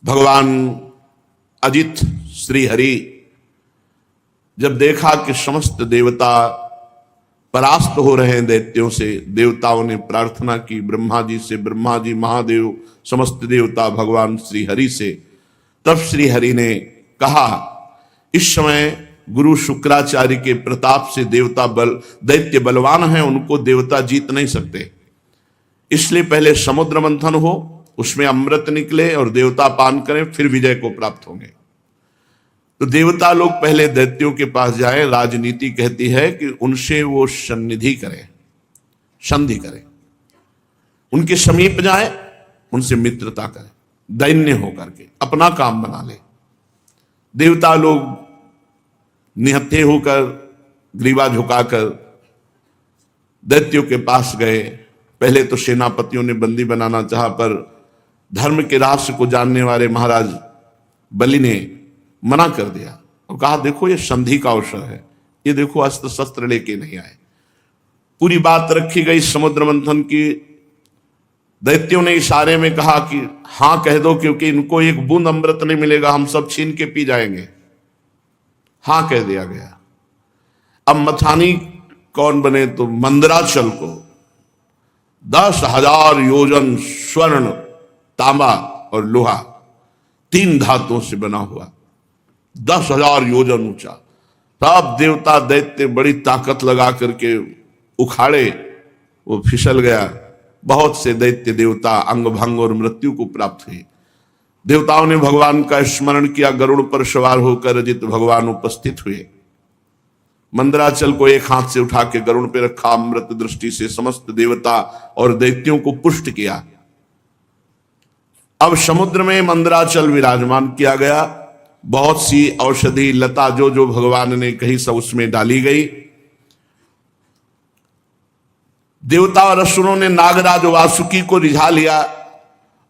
भगवान अजित श्री हरि जब देखा कि समस्त देवता परास्त हो रहे हैं दैत्यों से, देवताओं ने प्रार्थना की ब्रह्मा जी से, ब्रह्मा जी महादेव समस्त देवता भगवान श्री हरि से। तब श्री हरि ने कहा इस समय गुरु शुक्राचार्य के प्रताप से दैत्य बलवान हैं, उनको देवता जीत नहीं सकते, इसलिए पहले समुद्र मंथन हो, उसमें अमृत निकले और देवता पान करें, फिर विजय को प्राप्त होंगे। तो देवता लोग पहले दैत्यों के पास जाएं। राजनीति कहती है कि उनसे वो संधि करें, उनके समीप जाए, उनसे मित्रता करें, दैन्य होकर के अपना काम बना ले। देवता लोग निहत्थे होकर ग्रीवा झुकाकर दैत्यों के पास गए। पहले तो सेनापतियों ने बंदी बनाना चाहा, पर धर्म के रहस्य को जानने वाले महाराज बलि ने मना कर दिया और कहा देखो ये संधि का अवसर है, ये देखो अस्त्र शस्त्र लेके नहीं आए। पूरी बात रखी गई समुद्र मंथन की। दैत्यों ने इशारे में कहा कि हां कह दो, क्योंकि इनको एक बूंद अमृत नहीं मिलेगा, हम सब छीन के पी जाएंगे। हां कह दिया गया। अब मथानी कौन बने? तो मंदराचल को 10,000 योजन स्वर्ण, तांबा और लोहा, 3 धातुओं से बना हुआ, 10,000 योजन ऊंचा। तब देवता दैत्य बड़ी ताकत लगा करके उखाड़े, वो फिसल गया। बहुत से दैत्य देवता अंग भंग और मृत्यु को प्राप्त हुए। देवताओं ने भगवान का स्मरण किया, गरुड़ पर सवार होकर अजित भगवान उपस्थित हुए। मंदराचल को एक हाथ से उठा के गरुड़ पे रखा, अमृत दृष्टि से समस्त देवता और दैत्यों को पुष्ट किया। अब समुद्र में मंदराचल विराजमान किया गया। बहुत सी औषधि लता जो जो भगवान ने कही सब उसमें डाली गई। देवता और असुरों ने नागराज वासुकी को रिझा लिया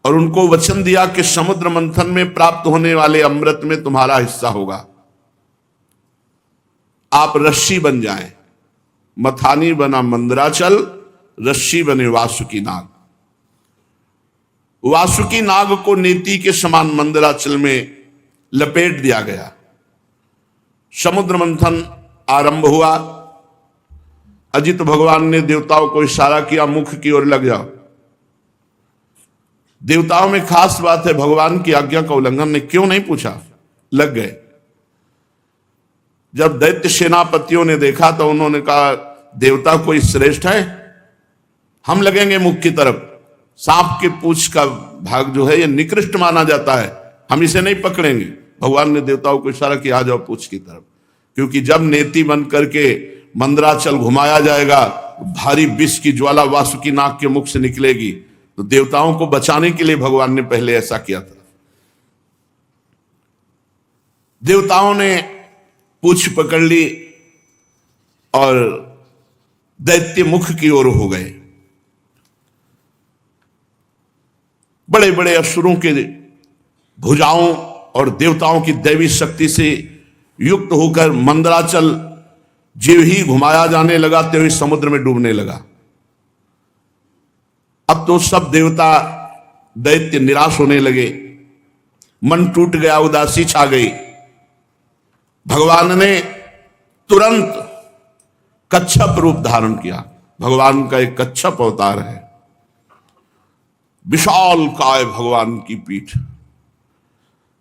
और उनको वचन दिया कि समुद्र मंथन में प्राप्त होने वाले अमृत में तुम्हारा हिस्सा होगा, आप रस्सी बन जाएं। मथानी बना मंदराचल, रस्सी बने वासुकी नाग। वासुकी नाग को नेति के समान मंदराचल में लपेट दिया गया। समुद्र मंथन आरंभ हुआ। अजित भगवान ने देवताओं को इशारा किया, मुख की ओर लग जाओ। देवताओं में खास बात है, भगवान की आज्ञा का उल्लंघन ने क्यों नहीं पूछा, लग गए। जब दैत्य सेनापतियों ने देखा तो उन्होंने कहा देवता कोई श्रेष्ठ है, हम लगेंगे मुख की तरफ। सांप के पूंछ का भाग जो है ये निकृष्ट माना जाता है, हम इसे नहीं पकड़ेंगे। भगवान ने देवताओं को इशारा किया, आ जाओ पूंछ की तरफ, क्योंकि जब नेति बन करके मंदराचल घुमाया जाएगा, भारी विष की ज्वाला वासुकी नाग के मुख से निकलेगी। तो देवताओं को बचाने के लिए भगवान ने पहले ऐसा किया था। देवताओं ने पूंछ पकड़ ली और दैत्य मुख की ओर हो गए। बड़े बड़े असुरों के भुजाओं और देवताओं की दैवी शक्ति से युक्त होकर मंदराचल जीव ही घुमाया जाने लगा, त्यों ही समुद्र में डूबने लगा। अब तो सब देवता दैत्य निराश होने लगे, मन टूट गया, उदासी छा गई। भगवान ने तुरंत कच्छप रूप धारण किया। भगवान का एक कच्छप अवतार है, विशाल काय भगवान की पीठ।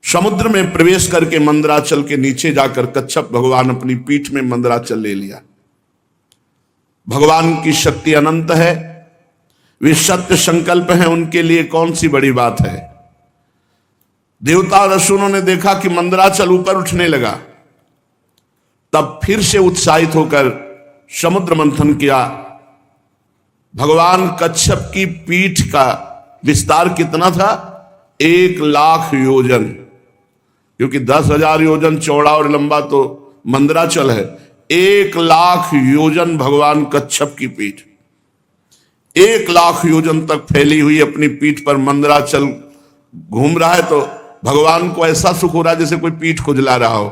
समुद्र में प्रवेश करके मंदराचल के नीचे जाकर कच्छप भगवान अपनी पीठ में मंदराचल ले लिया। भगवान की शक्ति अनंत है, वे सत्य संकल्प हैं, उनके लिए कौन सी बड़ी बात है। देवता और असुरों ने देखा कि मंदराचल ऊपर उठने लगा, तब फिर से उत्साहित होकर समुद्र मंथन किया। भगवान कच्छप की पीठ का विस्तार कितना था? 1,00,000 योजन, क्योंकि 10,000 योजन चौड़ा और लंबा तो मंदराचल है। 1,00,000 योजन भगवान कच्छप की पीठ, 1,00,000 योजन तक फैली हुई अपनी पीठ पर मंदराचल घूम रहा है। तो भगवान को ऐसा सुख हो रहा है जैसे कोई पीठ खुजला रहा हो।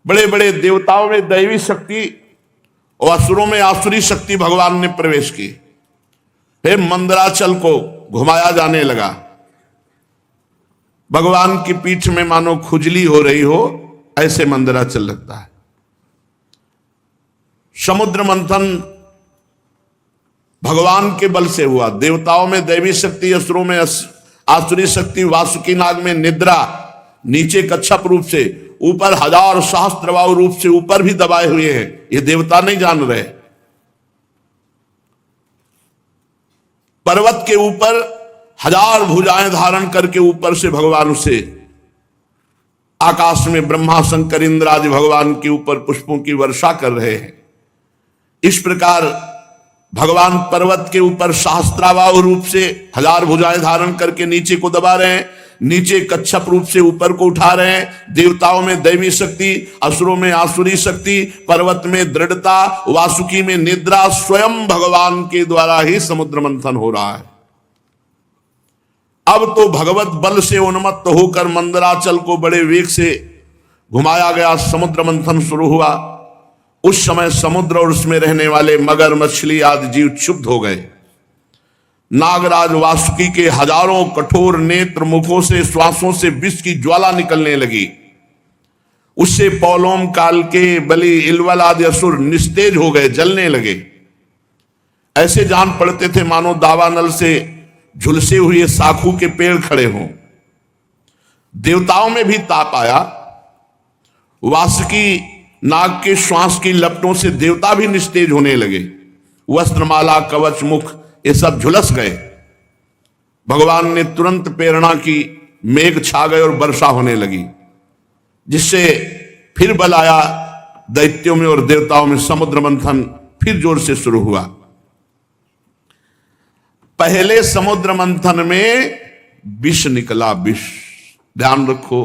बड़े बड़े देवताओं में दैवी शक्ति और असुरों में आसुरी शक्ति भगवान ने प्रवेश की। फिर मंदराचल को घुमाया जाने लगा। भगवान की पीठ में मानो खुजली हो रही हो, ऐसे मंदराचल लगता है। समुद्र मंथन भगवान के बल से हुआ। देवताओं में दैवी शक्ति, असुरों में आसुरी शक्ति, वासुकी नाग में निद्रा, नीचे कच्छप रूप से, ऊपर हजार सहस्त्रबाहु रूप से ऊपर भी दबाए हुए हैं। ये देवता नहीं जान रहे। पर्वत के ऊपर हजार भुजाएं धारण करके ऊपर से भगवान उसे आकाश में ब्रह्मा शंकर इंद्र आदि भगवान के ऊपर पुष्पों की वर्षा कर रहे हैं। इस प्रकार भगवान पर्वत के ऊपर सहस्त्राबाहु रूप से हजार भुजाएं धारण करके नीचे को दबा रहे हैं, नीचे कच्छप रूप से ऊपर को उठा रहे हैं। देवताओं में दैवी शक्ति, असुरों में आसुरी शक्ति, पर्वत में दृढ़ता, वासुकी में निद्रा, स्वयं भगवान के द्वारा ही समुद्र मंथन हो रहा है। अब तो भगवत बल से उन्मत्त होकर मंदराचल को बड़े वेग से घुमाया गया, समुद्र मंथन शुरू हुआ। उस समय समुद्र और उसमें रहने वाले मगर, मछली आदि जीव क्षुब्ध हो गए। नागराज वासुकी के हजारों कठोर नेत्र मुखों से, श्वासों से विष की ज्वाला निकलने लगी। उससे पौलोम काल के बलि, इलवल आदि असुर निस्तेज हो गए, जलने लगे। ऐसे जान पड़ते थे मानो दावानल से झुलसे हुए साखू के पेड़ खड़े हों। देवताओं में भी ताप आया। वासुकी नाग के श्वास की लपटों से देवता भी निस्तेज होने लगे। वस्त्रमाला, कवच, मुख ये सब झुलस गए। भगवान ने तुरंत प्रेरणा की, मेघ छा गए और वर्षा होने लगी, जिससे फिर बल आया दैत्यों में और देवताओं में। समुद्र मंथन फिर जोर से शुरू हुआ। पहले समुद्र मंथन में विष निकला, विष। ध्यान रखो,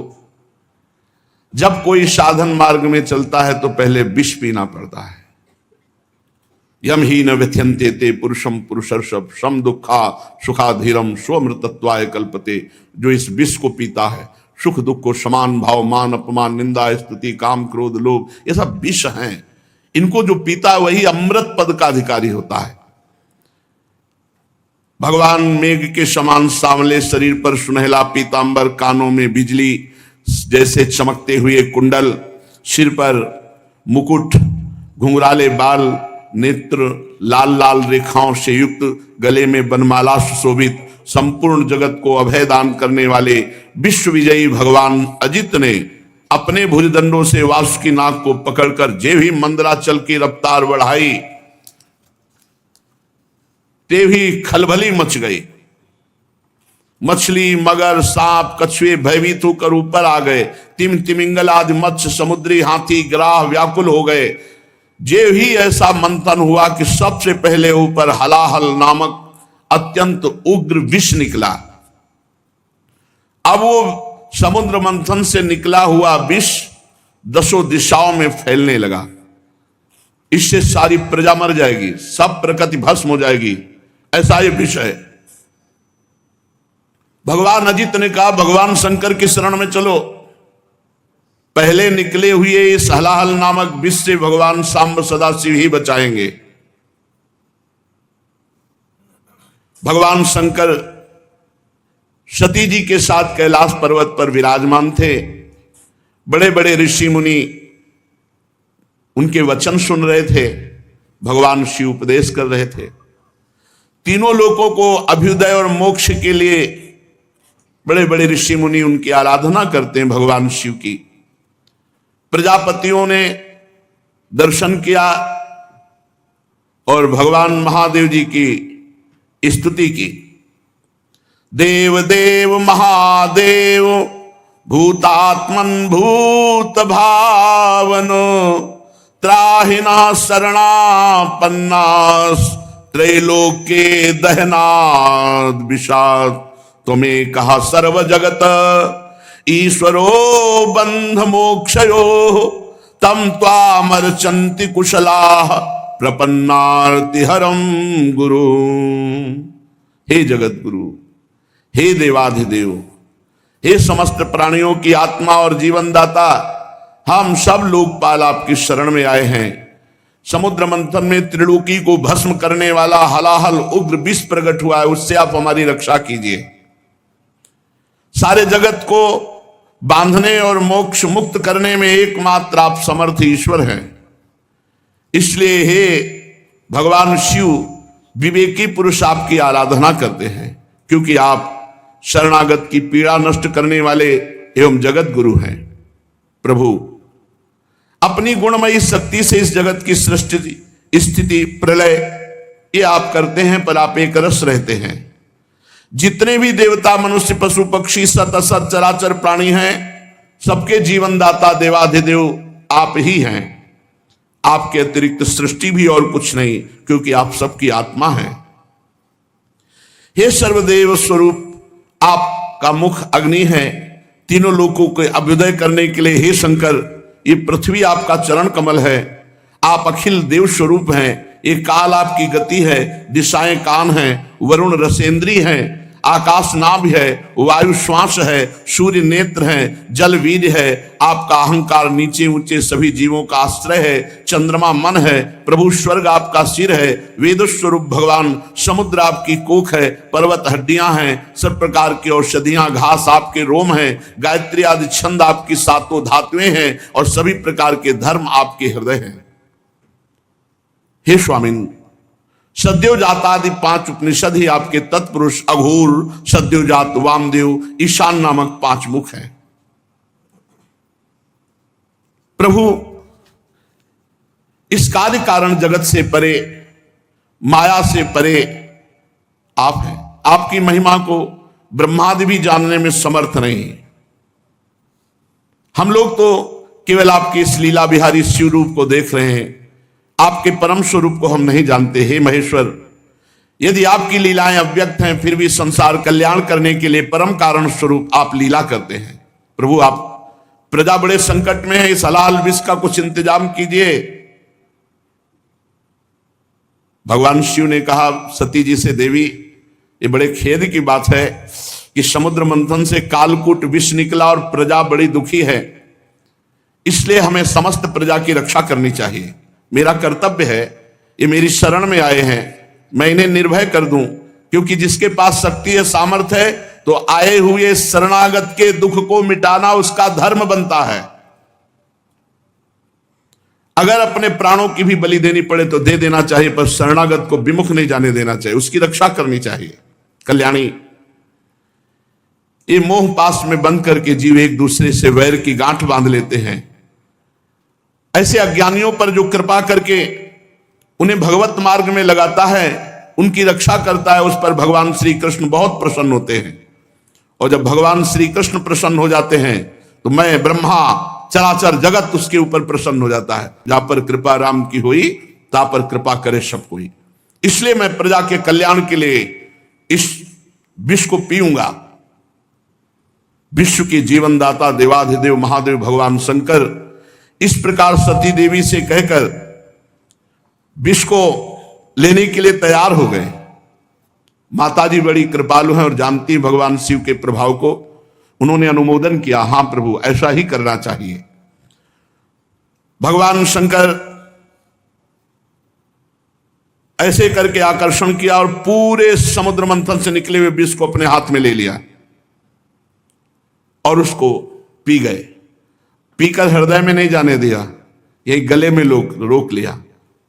जब कोई साधन मार्ग में चलता है तो पहले विष पीना पड़ता है। यम ही न व्यथ्यन्ते ते पुरुषम पुरुषर्षभ सम दुखा सुखाधीरम स्वमृतत्वाय कल्पते। जो इस विष को पीता है, सुख दुख को समान भाव, मान अपमान, निंदा स्तुति, काम क्रोध लोभ, ये सब विष हैं। इनको जो पीता है वही अमृत पद का अधिकारी होता है। भगवान मेघ के समान सांवले शरीर पर सुनहला पीतांबर, कानों में बिजली जैसे चमकते हुए कुंडल, सिर पर मुकुट, घुंघराले बाल, नेत्र लाल लाल रेखाओं से युक्त, गले में बनमाला सुशोभित, संपूर्ण जगत को अभय दान करने वाले विश्व विजयी भगवान अजित ने अपने भुजदंडों से वासुकी नाग को पकड़कर जे भी मंदराचल की रफ्तार बढ़ाई, ते भी खलबली मच गई। मछली, मगर, सांप, कछुए भयभीत होकर ऊपर आ गए। तिमिंगल आदि मत्स्य, समुद्री हाथी, ग्राह व्याकुल हो गए। जे भी ऐसा मंथन हुआ कि सबसे पहले ऊपर हलाहल नामक अत्यंत उग्र विष निकला। अब वो समुद्र मंथन से निकला हुआ विष दसों दिशाओं में फैलने लगा। इससे सारी प्रजा मर जाएगी, सब प्रकृति भस्म हो जाएगी, ऐसा ये विष है। भगवान अजित ने कहा, भगवान शंकर की शरण में चलो। पहले निकले हुए इस हलाहल नामक विष से भगवान सांब सदाशिव ही बचाएंगे। भगवान शंकर सती जी के साथ कैलाश पर्वत पर विराजमान थे। बड़े बड़े ऋषि मुनि उनके वचन सुन रहे थे। भगवान शिव उपदेश कर रहे थे। तीनों लोगों को अभ्युदय और मोक्ष के लिए बड़े बड़े ऋषि मुनि उनकी आराधना करते हैं, भगवान शिव की। प्रजापतियों ने दर्शन किया और भगवान महादेव जी की स्तुति की। देव देव महादेव भूतात्मन भूत भावनो त्राहिना शरणापन्नास त्रैलोक्ये दहनाद विषाद तुम्हें कहा सर्व जगत ईश्वरो बंध मोक्षयो तम त्वामर्चन्ति कुशलाः प्रपन्नार्तिहरम गुरु। हे जगत गुरु, हे देवाधिदेव, हे समस्त प्राणियों की आत्मा और जीवन दाता, हम सब लोकपाल आपकी शरण में आए हैं। समुद्र मंथन में त्रिलोकी को भस्म करने वाला हलाहल उग्र विष प्रकट हुआ है, उससे आप हमारी रक्षा कीजिए। सारे जगत को बांधने और मोक्ष मुक्त करने में एकमात्र आप समर्थ ईश्वर हैं। इसलिए हे भगवान शिव, विवेकी पुरुष आपकी आराधना करते हैं, क्योंकि आप शरणागत की पीड़ा नष्ट करने वाले एवं जगत गुरु हैं। प्रभु, अपनी गुणमयी शक्ति से इस जगत की सृष्टि, स्थिति, प्रलय ये आप करते हैं, पर आप एक रस रहते हैं। जितने भी देवता, मनुष्य, पशु, पक्षी, सत असत चराचर प्राणी हैं, सबके जीवन दाता देवाधिदेव आप ही हैं। आपके अतिरिक्त सृष्टि भी और कुछ नहीं, क्योंकि आप सबकी आत्मा हैं। हे सर्वदेव स्वरूप, आपका मुख अग्नि है। तीनों लोकों के अभ्युदय करने के लिए हे शंकर, ये पृथ्वी आपका चरण कमल है। आप अखिल देव स्वरूप हैं। ये काल आपकी गति है, दिशाएं कान हैं, वरुण रसेंद्री हैं, आकाश नाभ है, वायु श्वास है, सूर्य नेत्र है, जल वीर्य है। आपका अहंकार नीचे ऊंचे सभी जीवों का आश्रय है। चंद्रमा मन है। प्रभु स्वर्ग आपका सिर है। वेद स्वरूप भगवान, समुद्र आपकी कोख है, पर्वत हड्डियां हैं, सब प्रकार की औषधियां, घास आपके रोम हैं, गायत्री आदि छंद आपकी सातों धातुएं हैं, और सभी प्रकार के धर्म आपके हृदय हैं। हे स्वामिन, सद्योजात आदि 5 उपनिषद ही आपके तत्पुरुष अघोर, सद्योजात, वामदेव, ईशान नामक 5 मुख हैं। प्रभु, इस कार्य कारण जगत से परे, माया से परे आप हैं। आपकी महिमा को ब्रह्मादि भी जानने में समर्थ नहीं। हम लोग तो केवल आपके इस लीला बिहारी शिव रूप को देख रहे हैं, आपके परम स्वरूप को हम नहीं जानते। हे महेश्वर, यदि आपकी लीलाएं अव्यक्त हैं, फिर भी संसार कल्याण करने के लिए परम कारण स्वरूप आप लीला करते हैं। प्रभु, आप प्रजा बड़े संकट में है, इस हलाल विष का कुछ इंतजाम कीजिए। भगवान शिव ने कहा सती जी से, देवी, ये बड़े खेद की बात है कि समुद्र मंथन से कालकूट विष निकला और प्रजा बड़ी दुखी है। इसलिए हमें समस्त प्रजा की रक्षा करनी चाहिए। मेरा कर्तव्य है, ये मेरी शरण में आए हैं, मैं इन्हें निर्भय कर दूं, क्योंकि जिसके पास शक्ति है, सामर्थ्य है, तो आए हुए शरणागत के दुख को मिटाना उसका धर्म बनता है। अगर अपने प्राणों की भी बलि देनी पड़े तो दे देना चाहिए, पर शरणागत को विमुख नहीं जाने देना चाहिए, उसकी रक्षा करनी चाहिए। कल्याणी, ये मोह पास में बंद करके जीव एक दूसरे से वैर की गांठ बांध लेते हैं। ऐसे अज्ञानियों पर जो कृपा करके उन्हें भगवत मार्ग में लगाता है, उनकी रक्षा करता है, उस पर भगवान श्री कृष्ण बहुत प्रसन्न होते हैं। और जब भगवान श्री कृष्ण प्रसन्न हो जाते हैं तो मैं, ब्रह्मा, चराचर जगत उसके ऊपर प्रसन्न हो जाता है। जहां पर कृपा राम की हुई, ता पर कृपा करे सब कोई। इसलिए मैं प्रजा के कल्याण के लिए इस विष को पीऊंगा। विश्व की जीवनदाता देवाधिदेव महादेव भगवान शंकर इस प्रकार सती देवी से कहकर विष को लेने के लिए तैयार हो गए। माताजी बड़ी कृपालु हैं और जानती भगवान शिव के प्रभाव को। उन्होंने अनुमोदन किया, हां प्रभु, ऐसा ही करना चाहिए। भगवान शंकर ऐसे करके आकर्षण किया और पूरे समुद्र मंथन से निकले हुए विष को अपने हाथ में ले लिया और उसको पी गए। पीकर हृदय में नहीं जाने दिया, यही गले में रोक लिया।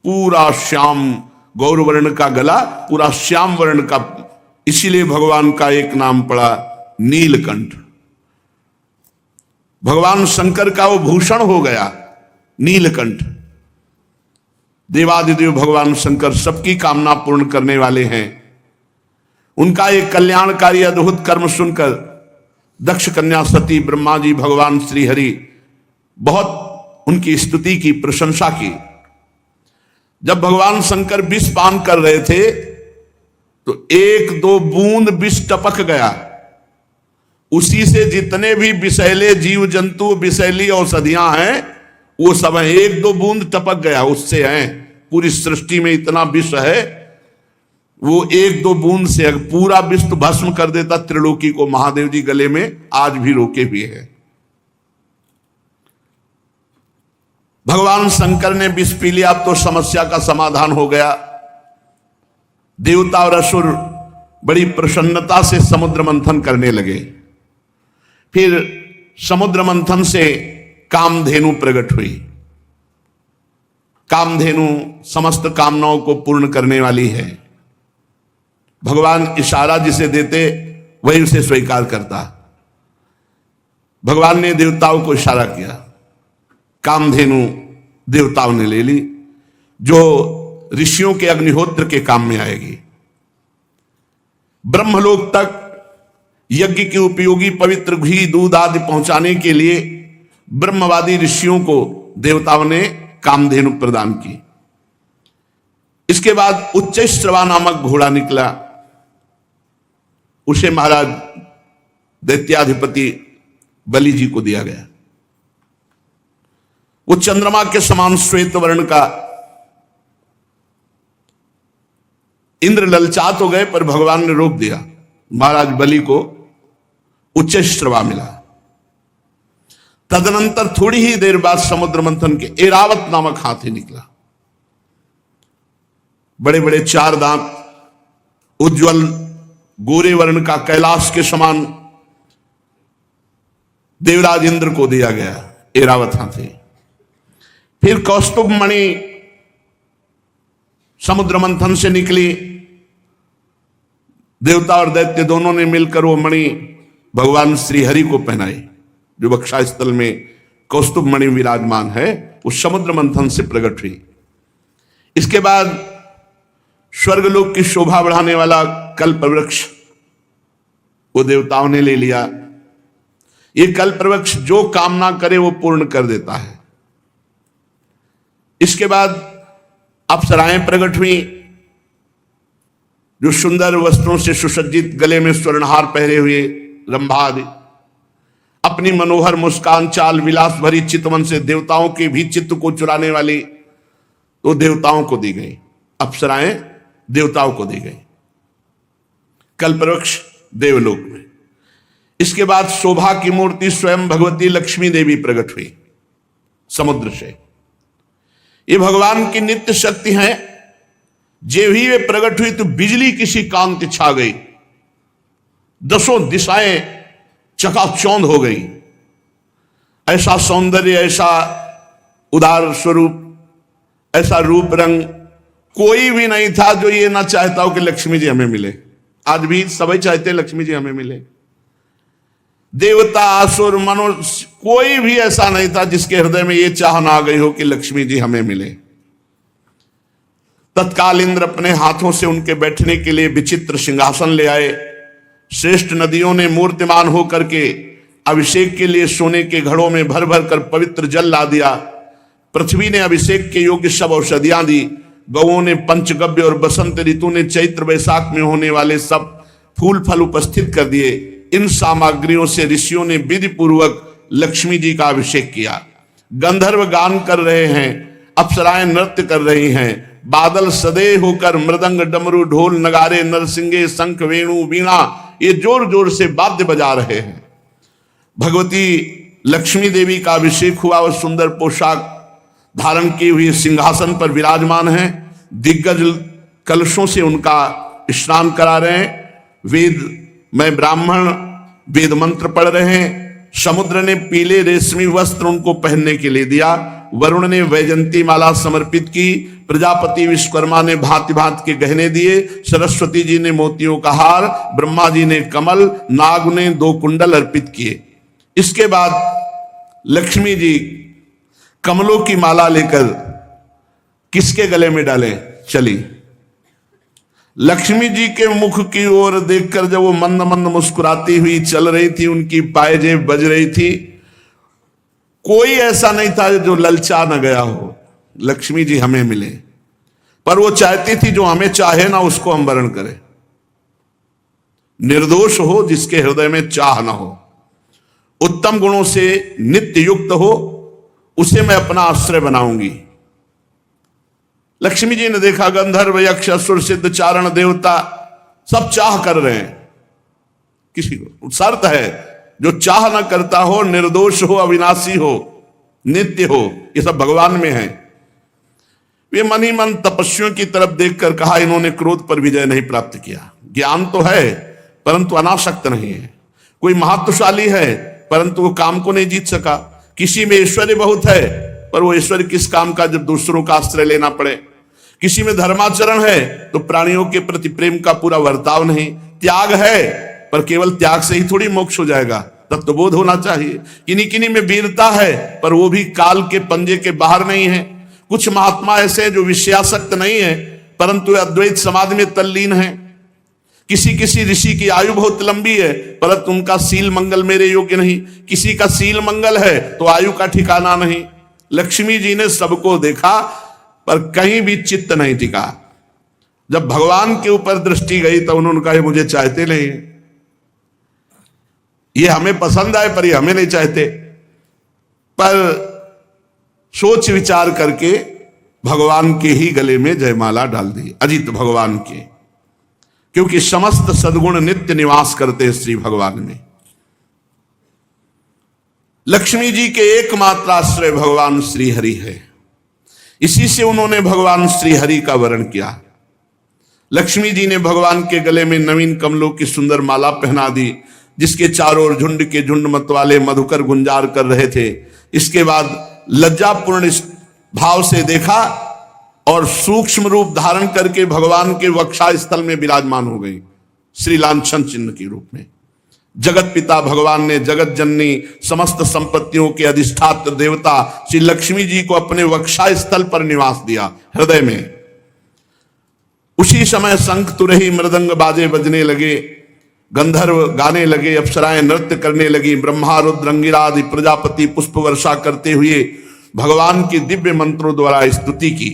पूरा श्याम गौर वर्ण का गला, पूरा श्याम वर्ण का, इसीलिए भगवान का एक नाम पड़ा नीलकंठ। भगवान शंकर का वो भूषण हो गया नीलकंठ। देवादिदेव भगवान शंकर सबकी कामना पूर्ण करने वाले हैं। उनका एक कल्याणकारी अद्भुत कर्म सुनकर दक्ष कन्या सती, ब्रह्मा जी, भगवान श्री हरि बहुत उनकी स्तुति की, प्रशंसा की। जब भगवान शंकर विष पान कर रहे थे तो 1-2 बूंद विष टपक गया। उसी से जितने भी विषैले जीव जंतु, विषैली औषधियां हैं, वो सब 1-2 बूंद टपक गया, उससे हैं। पूरी सृष्टि में इतना विष है, वो 1-2 बूंद से पूरा विष तो भस्म कर देता त्रिलोकी को। महादेव जी गले में आज भी रोके हुए हैं। भगवान शंकर ने विष पी लिया, अब तो समस्या का समाधान हो गया। देवता और असुर बड़ी प्रसन्नता से समुद्र मंथन करने लगे। फिर समुद्र मंथन से कामधेनु प्रकट हुई। कामधेनु समस्त कामनाओं को पूर्ण करने वाली है। भगवान इशारा जिसे देते वही उसे स्वीकार करता। भगवान ने देवताओं को इशारा किया, कामधेनु देवताओं ने ले ली, जो ऋषियों के अग्निहोत्र के काम में आएगी। ब्रह्मलोक तक यज्ञ के उपयोगी पवित्र घी दूध आदि पहुंचाने के लिए ब्रह्मवादी ऋषियों को देवताओं ने कामधेनु प्रदान की। इसके बाद उच्चैश्रवा नामक घोड़ा निकला, उसे महाराज दैत्याधिपति बलि जी को दिया गया। वो चंद्रमा के समान श्वेत वर्ण का। इंद्र ललचात हो गए, पर भगवान ने रोक दिया। महाराज बलि को उच्चैश्रवा मिला। तदनंतर थोड़ी ही देर बाद समुद्र मंथन के ऐरावत नामक हाथी निकला। बड़े बड़े 4 दांत, उज्जवल गोरे वर्ण का, कैलाश के समान देवराज इंद्र को दिया गया ऐरावत हाथी। फिर कौस्तुभ मणि समुद्र मंथन से निकली। देवता और दैत्य दोनों ने मिलकर वो मणि भगवान श्री हरि को पहनाई। जो वक्षा स्थल में कौस्तुभ मणि विराजमान है, वो समुद्र मंथन से प्रकट हुई। इसके बाद स्वर्गलोक की शोभा बढ़ाने वाला कल्प वृक्ष वो देवताओं ने ले लिया। ये कल्प वृक्ष जो कामना करे वो पूर्ण कर देता है। इसके बाद अप्सराएं प्रकट हुई, जो सुंदर वस्त्रों से सुसज्जित, गले में स्वर्णहार पहरे हुए रंभा आदि, अपनी मनोहर मुस्कान, चाल विलास भरी चितवन से देवताओं के भी चित्त को चुराने वाली तो देवताओं को दी गई। अप्सराएं देवताओं को दी गई, कल्पवृक्ष देवलोक में। इसके बाद शोभा की मूर्ति स्वयं भगवती लक्ष्मी देवी प्रकट हुई समुद्र से। ये भगवान की नित्य शक्ति है। जे भी वे प्रकट हुई तो बिजली किसी कांति छा गई, 10 दिशाएं चकाचौंध हो गई। ऐसा सौंदर्य, ऐसा उदार स्वरूप, ऐसा रूप रंग कोई भी नहीं था जो ये ना चाहता हो कि लक्ष्मी जी हमें मिले। आज भी सभी चाहते हैं लक्ष्मी जी हमें मिले। देवता, असुर, मनुष्य, कोई भी ऐसा नहीं था जिसके हृदय में ये चाह ना आ गई हो कि लक्ष्मी जी हमें मिले। तत्काल इंद्र अपने हाथों से उनके बैठने के लिए विचित्र सिंहासन ले आए। श्रेष्ठ नदियों ने मूर्तिमान होकर के अभिषेक के लिए सोने के घड़ों में भर भर कर पवित्र जल ला दिया। पृथ्वी ने अभिषेक के योग्य सब औषधियां दी। गौओं ने पंचगव्य और बसंत ऋतु ने चैत्र वैशाख में होने वाले सब फूल फल उपस्थित कर दिए। इन सामग्रियों से ऋषियों ने विधि पूर्वक लक्ष्मी जी का अभिषेक किया। गंधर्व गान कर रहे हैं, अप्सराएं नृत्य कर रही हैं, बादल सदैव होकर मृदंग, डमरू, ढोल, नगारे, नरसिंगे, शंख, वेणु, वीणा ये जोर जोर से वाद्य बजा रहे हैं। भगवती लक्ष्मी देवी का अभिषेक हुआ और सुंदर पोशाक धारण की हुई सिंहासन पर विराजमान है। दिग्गज कलशों से उनका स्नान करा रहे हैं। वेद में ब्राह्मण वेद मंत्र पढ़ रहे हैं। समुद्र ने पीले रेशमी वस्त्र उनको पहनने के लिए दिया। वरुण ने वैजंती माला समर्पित की। प्रजापति विश्वकर्मा ने भांति भांति के गहने दिए। सरस्वती जी ने मोतियों का हार, ब्रह्मा जी ने कमल, नाग ने 2 कुंडल अर्पित किए। इसके बाद लक्ष्मी जी कमलों की माला लेकर किसके गले में डाले चली। लक्ष्मी जी के मुख की ओर देखकर जब वो मंद मंद मुस्कुराती हुई चल रही थी, उनकी पायजेब बज रही थी, कोई ऐसा नहीं था जो ललचा न गया हो लक्ष्मी जी हमें मिले। पर वो चाहती थी जो हमें चाहे ना उसको हम वरण करें। निर्दोष हो, जिसके हृदय में चाह ना हो, उत्तम गुणों से नित्य युक्त हो, उसे मैं अपना आश्रय बनाऊंगी। लक्ष्मी जी ने देखा गंधर्व, यक्ष, असुर, सिद्ध, चारण, देवता सब चाह कर रहे हैं। किसी को शर्त है, जो चाह ना करता हो, निर्दोष हो, अविनाशी हो, नित्य हो, ये सब भगवान में है। वे मन ही मन तपस्वियों की तरफ देखकर कहा, इन्होंने क्रोध पर विजय नहीं प्राप्त किया। ज्ञान तो है परंतु अनासक्त नहीं है। कोई महत्वशाली है परंतु वो काम को नहीं जीत सका। किसी में ऐश्वर्य बहुत है, पर वो ऐश्वर्य किस काम का जब दूसरों का आश्रय लेना पड़े। किसी में धर्माचरण है तो प्राणियों के प्रति प्रेम का पूरा वर्ताव नहीं। त्याग है, पर केवल त्याग से ही थोड़ी मोक्ष हो जाएगा, तत्वबोध होना चाहिए। किन्हीं किन्हीं में वीरता है, पर वो भी काल के पंजे के बाहर नहीं है। कुछ महात्मा ऐसे हैं जो विषयासक्त नहीं है, परंतु अद्वैत समाधि में तल्लीन है। किसी किसी ऋषि की आयु बहुत लंबी है, परंतु उनका सील मंगल मेरे योग्य नहीं। किसी का सील मंगल है तो आयु का ठिकाना नहीं। लक्ष्मी जी ने सबको देखा, पर कहीं भी चित्त नहीं टिका। जब भगवान के ऊपर दृष्टि गई तो उन्होंने कहा मुझे चाहते नहीं, ये हमें पसंद आए पर ये हमें नहीं चाहते। पर सोच विचार करके भगवान के ही गले में जयमाला डाल दी, अजित भगवान के, क्योंकि समस्त सद्गुण नित्य निवास करते श्री भगवान में। लक्ष्मी जी के एकमात्र आश्रय भगवान श्री हरि है, इसी से उन्होंने भगवान श्री हरि का वर्ण किया। लक्ष्मी जी ने भगवान के गले में नवीन कमलों की सुंदर माला पहना दी, जिसके चारों ओर झुंड के झुंड मतवाले मधुकर गुंजार कर रहे थे। इसके बाद लज्जापूर्ण भाव से देखा और सूक्ष्म रूप धारण करके भगवान के वक्षा स्थल में विराजमान हो गई, श्री लांछन चिन्ह के रूप में। जगत पिता भगवान ने जगत जननी समस्त संपत्तियों के अधिष्ठात्र देवता श्री लक्ष्मी जी को अपने वक्षा स्थल पर निवास दिया, हृदय में। उसी समय शंख तुरही मृदंग बाजे बजने लगे, गंधर्व गाने लगे, अप्सराएं नृत्य करने लगी, ब्रह्मा रुद्र अंगिरादि प्रजापति पुष्प वर्षा करते हुए भगवान के दिव्य मंत्रों द्वारा स्तुति की।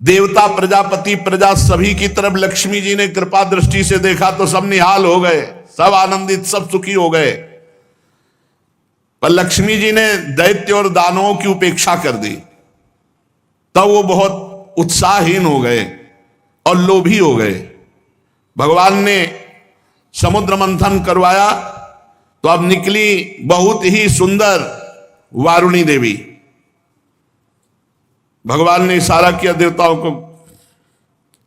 देवता प्रजापति प्रजा सभी की तरफ लक्ष्मी जी ने कृपा दृष्टि से देखा तो सब निहाल हो गए, सब आनंदित, सब सुखी हो गए। पर लक्ष्मी जी ने दैत्य और दानवों की उपेक्षा कर दी, तब वो बहुत उत्साहहीन हो गए और लोभी हो गए। भगवान ने समुद्र मंथन करवाया तो अब निकली बहुत ही सुंदर वारुणी देवी। भगवान ने इशारा किया देवताओं को,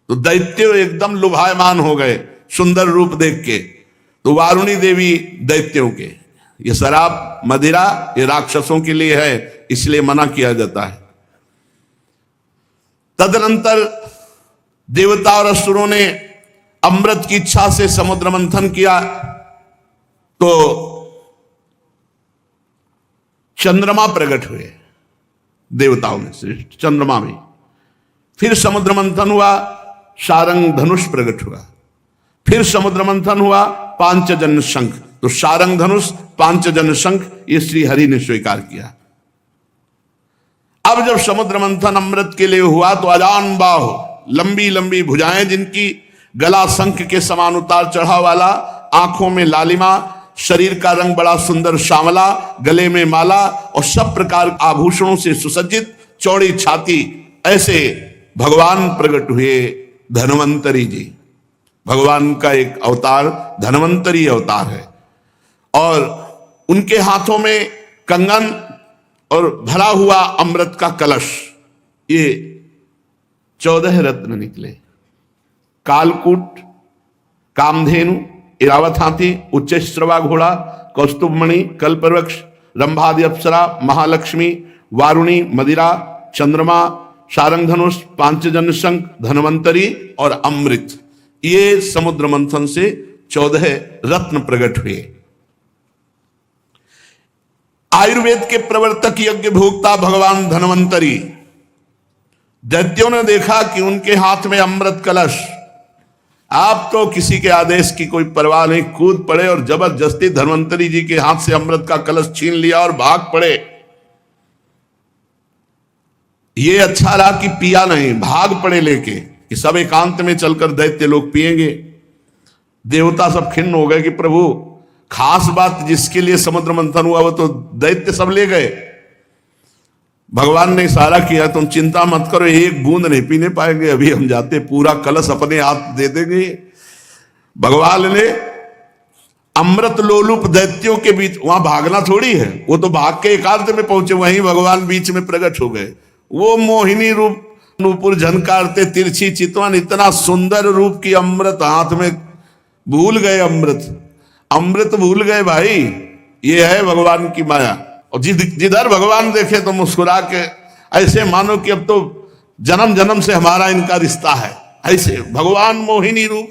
तो दैत्य एकदम लुभायमान हो गए सुंदर रूप देख के। तो वारुणी देवी दैत्यों के, ये शराब मदिरा ये राक्षसों के लिए है, इसलिए मना किया जाता है। तदनंतर देवता और असुरों ने अमृत की इच्छा से समुद्र मंथन किया तो चंद्रमा प्रकट हुए देवताओं में से, चंद्रमा में। फिर समुद्र मंथन हुआ, शारंग धनुष प्रकट हुआ। फिर समुद्र मंथन हुआ, पांचजन्य शंख। तो शारंग धनुष पांचजन्य शंख ये श्री हरि ने स्वीकार किया। अब जब समुद्र मंथन अमृत के लिए हुआ तो अजान बाहु, लंबी लंबी भुजाएं जिनकी, गला शंख के समान उतार चढ़ाव वाला, आंखों में लालिमा, शरीर का रंग बड़ा सुंदर श्यामला, गले में माला और सब प्रकार आभूषणों से सुसज्जित, चौड़ी छाती, ऐसे भगवान प्रकट हुए धन्वंतरी जी। भगवान का एक अवतार धन्वंतरी अवतार है और उनके हाथों में कंगन और भरा हुआ अमृत का कलश। ये 14 रत्न निकले, कालकूट, कामधेनु, इरावत हाथी, उच्च श्रवा घोड़ा, कौस्तुभमणि, कल्पवृक्ष, रंभादि अप्सरा, महालक्ष्मी, वारुणी, मदिरा, चंद्रमा, शारंग धनुष, पांचजन्य शंख, धन्वंतरी और अमृत, ये समुद्र मंथन से 14 रत्न प्रकट हुए। आयुर्वेद के प्रवर्तक यज्ञ भोक्ता भगवान धन्वंतरी, दैत्यों ने देखा कि उनके हाथ में अमृत कलश। आप तो किसी के आदेश की कोई परवाह नहीं, कूद पड़े और जबरदस्ती धन्वंतरी जी के हाथ से अमृत का कलश छीन लिया और भाग पड़े। ये अच्छा रहा कि पिया नहीं, भाग पड़े लेके कि सब एकांत में चलकर दैत्य लोग पिएंगे। देवता सब खिन्न हो गए कि प्रभु, खास बात जिसके लिए समुद्र मंथन हुआ वो तो दैत्य सब ले गए। भगवान ने इशारा किया, तुम चिंता मत करो, एक बूंद नहीं पीने पाएंगे, अभी हम जाते पूरा कलश अपने हाथ दे देंगे। भगवान ने अमृत लोलुप दैत्यों के बीच, वहां भागना थोड़ी है, वो तो भाग के एकांत में पहुंचे, वहीं भगवान बीच में प्रकट हो गए। वो मोहिनी रूप, नूपुर झनकारते, तिरछी चितवन, इतना सुंदर रूप की अमृत हाथ में, भूल गए अमृत। अमृत भूल गए भाई। ये है भगवान की माया। और जिधर भगवान देखे तो मुस्कुरा के ऐसे मानो कि अब तो जन्म जन्म से हमारा इनका रिश्ता है। ऐसे भगवान मोहिनी रूप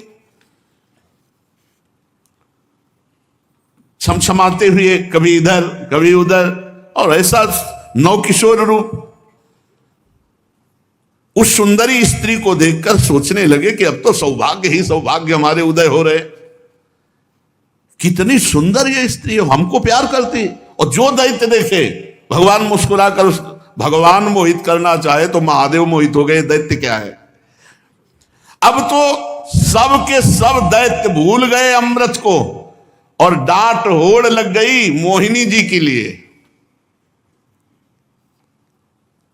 छमछमाते हुए कभी इधर कभी उधर, और ऐसा नवकिशोर रूप। उस सुंदरी स्त्री को देखकर सोचने लगे कि अब तो सौभाग्य ही सौभाग्य हमारे उदय हो रहे। कितनी सुंदर ये स्त्री है, हमको प्यार करती। और जो दैत्य देखे भगवान मुस्कुरा कर, भगवान मोहित करना चाहे तो महादेव मोहित हो गए, दैत्य क्या है। अब तो सब के सब दैत्य भूल गए अमृत को और डांट होड़ लग गई मोहिनी जी के लिए।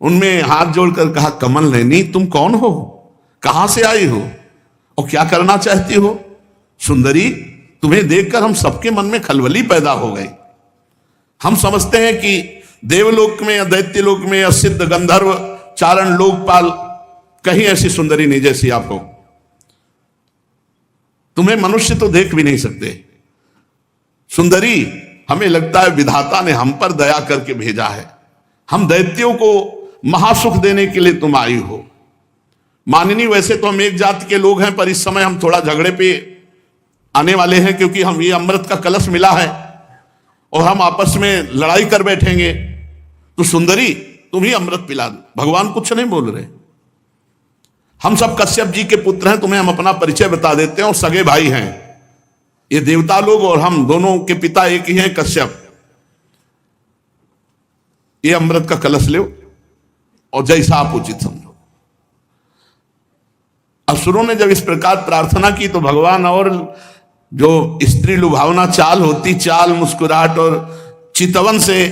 उनमें हाथ जोड़कर कहा, कमल नैनी तुम कौन हो, कहां से आई हो और क्या करना चाहती हो। सुंदरी, तुम्हें देखकर हम सबके मन में खलबली पैदा हो गई। हम समझते हैं कि देवलोक में या दैत्य लोक में या सिद्ध गंधर्व चारण लोकपाल कहीं ऐसी सुंदरी नहीं जैसी आप हो। तुम्हें मनुष्य तो देख भी नहीं सकते। सुंदरी, हमें लगता है विधाता ने हम पर दया करके भेजा है। हम दैत्यों को महासुख देने के लिए तुम आई हो। माननी, वैसे तो हम एक जाति के लोग हैं, पर इस समय हम थोड़ा झगड़े पे आने वाले हैं, क्योंकि हम ये अमृत का कलश मिला है और हम आपस में लड़ाई कर बैठेंगे। तो सुंदरी, तुम ही अमृत पिला दो। भगवान कुछ नहीं बोल रहे। हम सब कश्यप जी के पुत्र हैं, तुम्हें हम अपना परिचय बता देते हैं और सगे भाई हैं। ये देवता लोग और हम दोनों के पिता एक ही हैं, कश्यप। ये अमृत का कलश लो और जैसा आप उचित समझो। असुरों ने जब इस प्रकार प्रार्थना की तो भगवान और जो स्त्री लुभावना चाल होती, चाल, मुस्कुराहट और चितवन से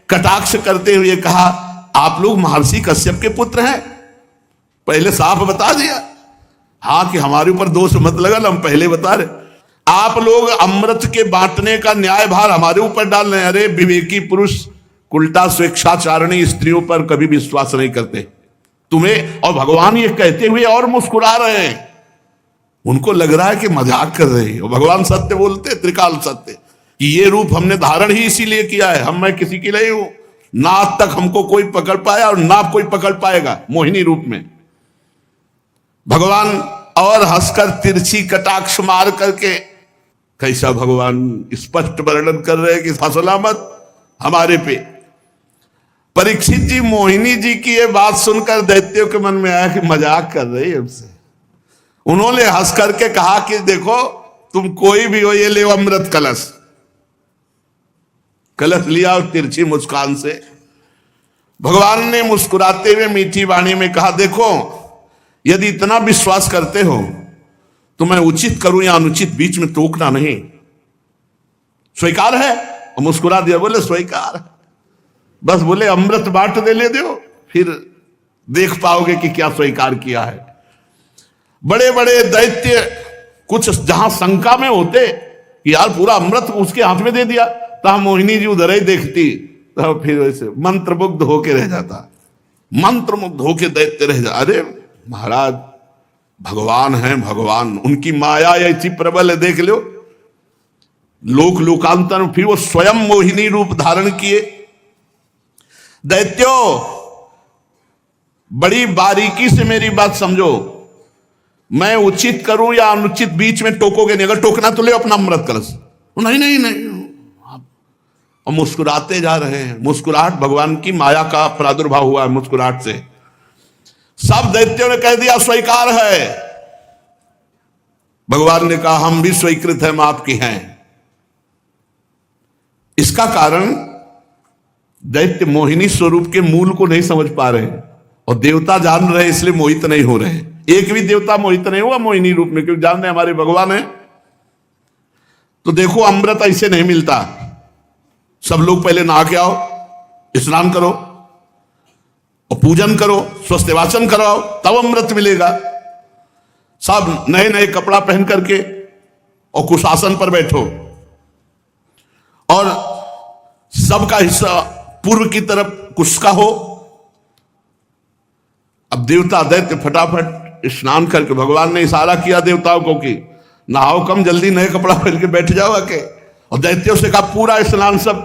कटाक्ष करते हुए कहा, आप लोग महर्षि कश्यप के पुत्र हैं। पहले साफ बता दिया, हाँ, कि हमारे ऊपर दोष मत लगल, हम पहले बता रहे। आप लोग अमृत के बांटने का न्याय भार हमारे ऊपर डाल रहे हैं। अरे विवेकी पुरुष उल्टा स्वेच्छाचारणी स्त्रियों पर कभी विश्वास नहीं करते। तुम्हें, और भगवान ये कहते हुए और मुस्कुरा रहे हैं। उनको लग रहा है कि मजाक कर रहे हैं। और भगवान सत्य बोलते, त्रिकाल सत्य, कि ये रूप हमने धारण ही इसीलिए किया है। मैं किसी की नहीं हूं, ना आज तक हमको कोई पकड़ पाया और ना कोई पकड़ पाएगा मोहिनी रूप में। भगवान और हंसकर तिरछी कटाक्ष मार करके, कैसा भगवान स्पष्ट वर्णन कर रहे हैं कि फसला मत हमारे पे। परीक्षित जी, मोहिनी जी की ये बात सुनकर दैत्यों के मन में आया कि मजाक कर रही है हमसे। उन्होंने हंस करके कहा कि देखो, तुम कोई भी हो, ये ले अमृत कलश। कलश लिया और तिरछी मुस्कान से भगवान ने मुस्कुराते हुए मीठी वाणी में कहा, देखो, यदि इतना विश्वास करते हो तो मैं उचित करूं या अनुचित बीच में टोकना नहीं। स्वीकार है? और मुस्कुरा दिया, बोले स्वीकार है। बस बोले अमृत बांट दे ले दो, फिर देख पाओगे कि क्या स्वीकार किया है। बड़े बड़े दैत्य कुछ जहां शंका में होते कि यार पूरा अमृत उसके हाथ में दे दिया, तो मोहिनी जी उधर ही देखती, तो फिर वैसे मंत्रमुग्ध होके रह जाता। मंत्रमुग्ध होके दैत्य रह जा। अरे महाराज, भगवान हैं, भगवान, उनकी माया ऐसी प्रबल है, देख लो। लोक लोकांतर फिर वो स्वयं मोहिनी रूप धारण किए। दैत्यो, बड़ी बारीकी से मेरी बात समझो। मैं उचित करूं या अनुचित बीच में टोकोगे नहीं। अगर टोकना तो ले अपना अमृत कलश। नहीं नहीं नहीं, और मुस्कुराते जा रहे हैं। मुस्कुराहट भगवान की माया का प्रादुर्भाव हुआ है मुस्कुराहट से। सब दैत्यों ने कह दिया स्वीकार है। भगवान ने कहा, हम भी स्वीकृत हैं, आपकी हैं। इसका कारण दैत्य मोहिनी स्वरूप के मूल को नहीं समझ पा रहे और देवता जान रहे, इसलिए मोहित नहीं हो रहे। एक भी देवता मोहित नहीं हुआ मोहिनी रूप में, क्योंकि जान रहे हमारे भगवान है। तो देखो, अमृत ऐसे नहीं मिलता। सब लोग पहले नहा के आओ, स्नान करो और पूजन करो, स्वस्थ वाचन कराओ, तब अमृत मिलेगा। सब नए नए कपड़ा पहन करके और कुशासन पर बैठो और सबका हिस्सा पूर्व की तरफ कुश का हो। अब देवता दैत्य फटाफट स्नान करके, भगवान ने इशारा किया देवताओं को कि नहाओ कम, जल्दी नए कपड़ा पहन के बैठ जाओ आके। और दैत्यों से कहा पूरा स्नान सब।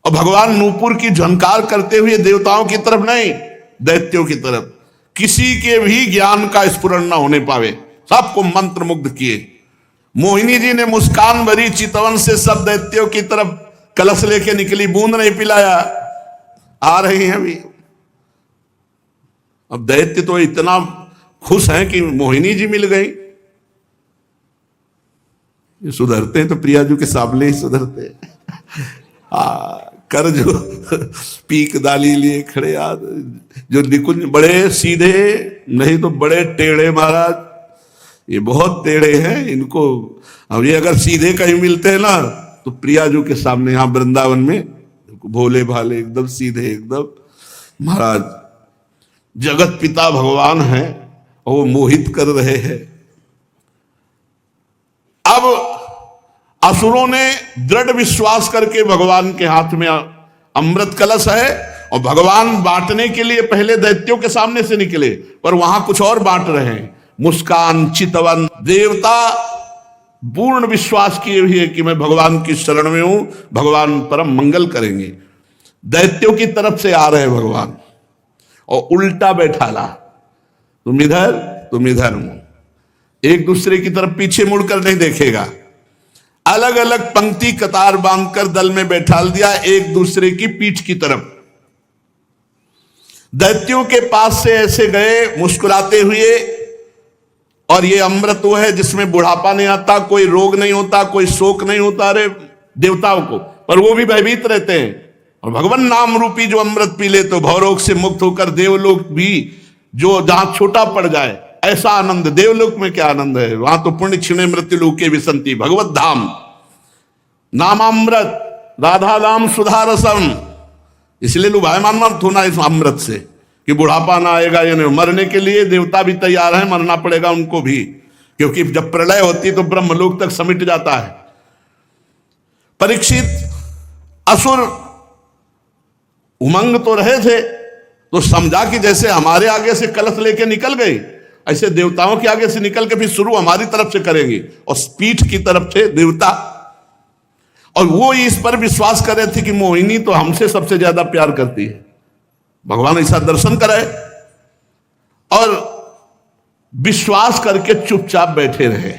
और भगवान नूपुर की झंकार करते हुए देवताओं की तरफ नहीं, दैत्यों की तरफ, किसी के भी ज्ञान का स्फुरण न होने पावे, सबको मंत्र मुग्ध किए। मोहिनी जी ने मुस्कान भरी चितवन से सब दैत्यों की तरफ कलश लेके निकली, बूंद नहीं पिलाया, आ रही हैं अभी। अब दैत्य तो इतना खुश हैं कि मोहिनी जी मिल गई। ये सुधरते हैं तो प्रियाजू के सामने ही सुधरते हैं। कर जो पीक दाली लिए खड़े यार, जो निकुंज बड़े सीधे नहीं तो बड़े टेढ़े महाराज, ये बहुत टेढ़े हैं इनको। अब ये अगर सीधे कहीं मिलते हैं ना तो प्रियाजू के सामने यहाँ वृंदावन में भोले भाले एकदम सीधे एकदम। महाराज जगत पिता भगवान है और वो मोहित कर रहे हैं। अब असुरों ने दृढ़ विश्वास करके भगवान के हाथ में अमृत कलश है और भगवान बांटने के लिए पहले दैत्यों के सामने से निकले, पर वहां कुछ और बांट रहे हैं। मुस्कान चितवन देवता पूर्ण विश्वास किए हुए कि मैं भगवान की शरण में हूं, भगवान परम मंगल करेंगे। दैत्यों की तरफ से आ रहे भगवान और उल्टा बैठाला, तुम इधर हूं। एक दूसरे की तरफ पीछे मुड़कर नहीं देखेगा, अलग अलग पंक्ति कतार बांधकर दल में बैठाल दिया एक दूसरे की पीठ की तरफ। दैत्यों के पास से ऐसे गए मुस्कुराते हुए, और ये अमृत वो है जिसमें बुढ़ापा नहीं आता, कोई रोग नहीं होता, कोई शोक नहीं होता। अरे देवताओं को, पर वो भी भयभीत रहते हैं। और भगवान नाम रूपी जो अमृत पी ले तो भवरोग से मुक्त होकर देवलोक भी, जो जहां छोटा पड़ जाए, ऐसा आनंद देवलोक में क्या आनंद है। वहां तो पुण्य क्षीणे मृत्यु लोके विसंति भगवत धाम नामामृत राधा नाम सुधा रसम। इसलिए लुभायमान मत होना इस अमृत से कि बुढ़ापा ना आएगा, या नहीं। मरने के लिए देवता भी तैयार हैं, मरना पड़ेगा उनको भी, क्योंकि जब प्रलय होती तो ब्रह्मलोक तक समिट जाता है। परीक्षित असुर उमंग तो रहे थे, तो समझा कि जैसे हमारे आगे से कलश लेके निकल गए, ऐसे देवताओं के आगे से निकल के फिर शुरू हमारी तरफ से करेंगे। और पीठ की तरफ से देवता, और वो इस पर विश्वास कर रहे थे कि मोहिनी तो हमसे सबसे ज्यादा प्यार करती है, भगवान ऐसा दर्शन करे, और विश्वास करके चुपचाप बैठे रहे।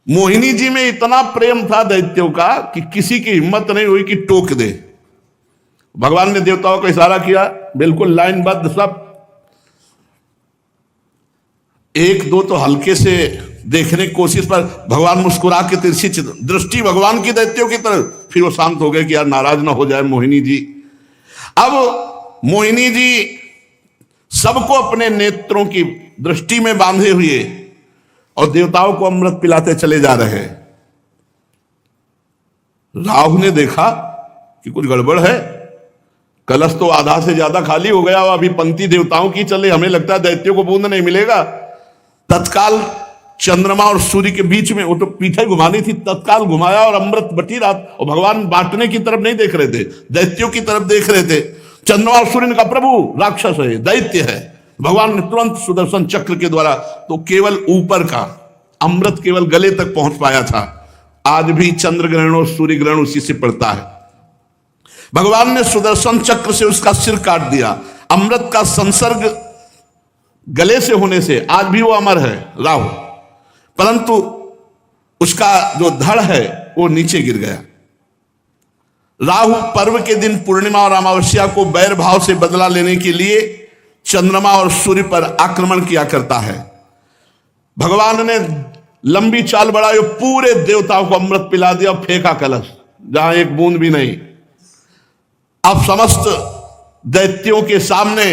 मोहिनी जी में इतना प्रेम था दैत्यों का कि किसी की हिम्मत नहीं हुई कि टोक दे। भगवान ने देवताओं को इशारा किया, बिल्कुल लाइनबद्ध सब। एक दो तो हल्के से देखने की कोशिश, पर भगवान मुस्कुरा के तिरछी दृष्टि भगवान की दैत्यों की तरफ, फिर वो शांत हो गए कि यार नाराज ना हो जाए मोहिनी जी। अब मोहिनी जी सबको अपने नेत्रों की दृष्टि में बांधे हुए और देवताओं को अमृत पिलाते चले जा रहे हैं। राहु ने देखा कि कुछ गड़बड़ है, कलश तो आधा से ज्यादा खाली हो गया, अभी पंक्ति देवताओं की चले, हमें लगता है दैत्यों को बूंद नहीं मिलेगा। तत्काल चंद्रमा और सूर्य के बीच में, वो तो पीठे घुमानी थी, तत्काल घुमाया और अमृत बटी रात। और भगवान बांटने की तरफ नहीं देख रहे थे, दैत्यों की तरफ देख रहे थे। चंद्रमा और सूर्य ने कहा प्रभु राक्षस है, दैत्य है। भगवान ने तुरंत सुदर्शन चक्र के द्वारा, तो केवल ऊपर का अमृत केवल गले तक पहुंच पाया था। आज भी चंद्र ग्रहण और सूर्य ग्रहण उसी से पड़ता है। भगवान ने सुदर्शन चक्र से उसका सिर काट दिया। अमृत का संसर्ग गले से होने से आज भी वो अमर है राहु, परंतु उसका जो धड़ है वो नीचे गिर गया। राहु पर्व के दिन पूर्णिमा और अमावस्या को बैर भाव से बदला लेने के लिए चंद्रमा और सूर्य पर आक्रमण किया करता है। भगवान ने लंबी चाल बढ़ाई, पूरे देवताओं को अमृत पिला दिया और फेंका कलश, जहां एक बूंद भी नहीं। अब समस्त दैत्यों के सामने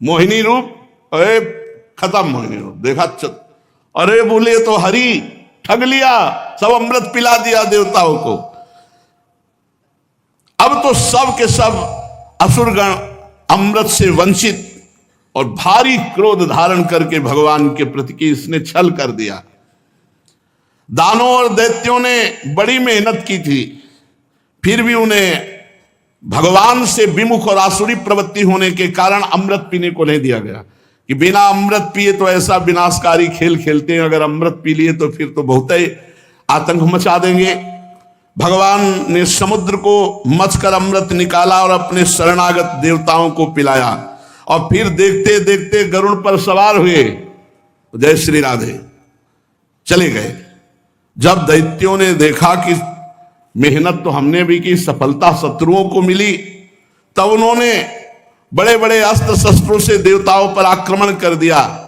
मोहिनी रूप, अरे खत्म मोहिनी रूप देखा, अरे बोले तो हरि ठग लिया, सब अमृत पिला दिया देवताओं को। अब तो सब के सब असुरगण अमृत से वंचित और भारी क्रोध धारण करके भगवान के प्रति कि इसने छल कर दिया। दानों और दैत्यों ने बड़ी मेहनत की थी, फिर भी उन्हें भगवान से विमुख और आसुरी प्रवृत्ति होने के कारण अमृत पीने को नहीं दिया गया। कि बिना अमृत पिए तो ऐसा विनाशकारी खेल खेलते हैं, अगर अमृत पी लिए तो फिर तो बहुत ही आतंक मचा देंगे। भगवान ने समुद्र को मथकर अमृत निकाला और अपने शरणागत देवताओं को पिलाया, और फिर देखते देखते गरुड़ पर सवार हुए, जय श्री राधे, चले गए। जब दैत्यों ने देखा कि मेहनत तो हमने भी की, सफलता शत्रुओं को मिली, तब उन्होंने बड़े बड़े अस्त्र शस्त्रों से देवताओं पर आक्रमण कर दिया।